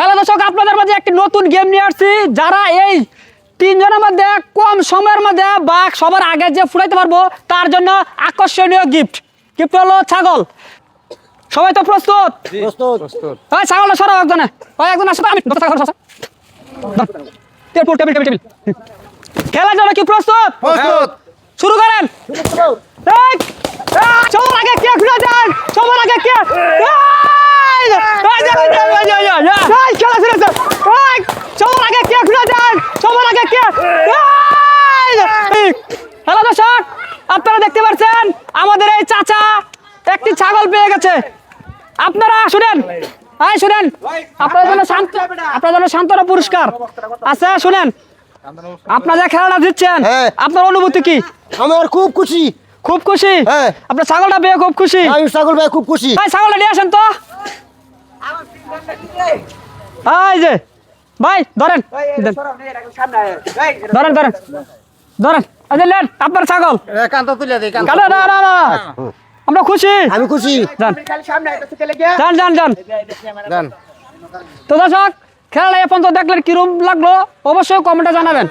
Hello দর্শক, আপনাদের মাঝে একটি নতুন গেম নিয়ে আসছি। যারা এই তিনজনের মধ্যে কম সময়ের মধ্যে বা সবার আগে যে ফুটাইতে পারবো তার জন্য আকর্ষণীয় গিফট হলো ছাগল। সবাই তো প্রস্তুত? ভাই ছাগলটা সরাও একজনে, আসবে। আমি টেবিল খেলার জন্য কি প্রস্তুত? শুরু করেন। সবার আগে কে খুলে যান? সবার আগে কে? খেলা শুরু। সবার আগে কে খুলে যান? সবার আগে কে? হ্যালো দর্শক, আপনারা দেখতে পাচ্ছেন আমাদের এই চাচা একটি ছাগল পেয়ে গেছে। আপনারা শুনেন, শুনেন, আপনার জন্য সান্ত্বনা পুরস্কার আচ্ছা শুনেন, আপনারা যে খেলাটা দিচ্ছেন আপনার অনুভূতি কি? আমার খুব খুশি। খুব খুশি? আপনার ছাগলটা পেয়ে খুব খুশি? আমি ছাগল ভাই খুব খুশি। ভাই ছাগলটা নিয়ে আসেন তো। এই যে ভাই ধরেন ধরেন ধরেন ধরেন, নেন আপনার ছাগল। আমরা খুশি, আমি খুশি। যান যান যান যান। তো দর্শক, খেলাটা এ পর্যন্ত দেখলেন কিরম লাগলো অবশ্যই কমেন্টে জানাবেন।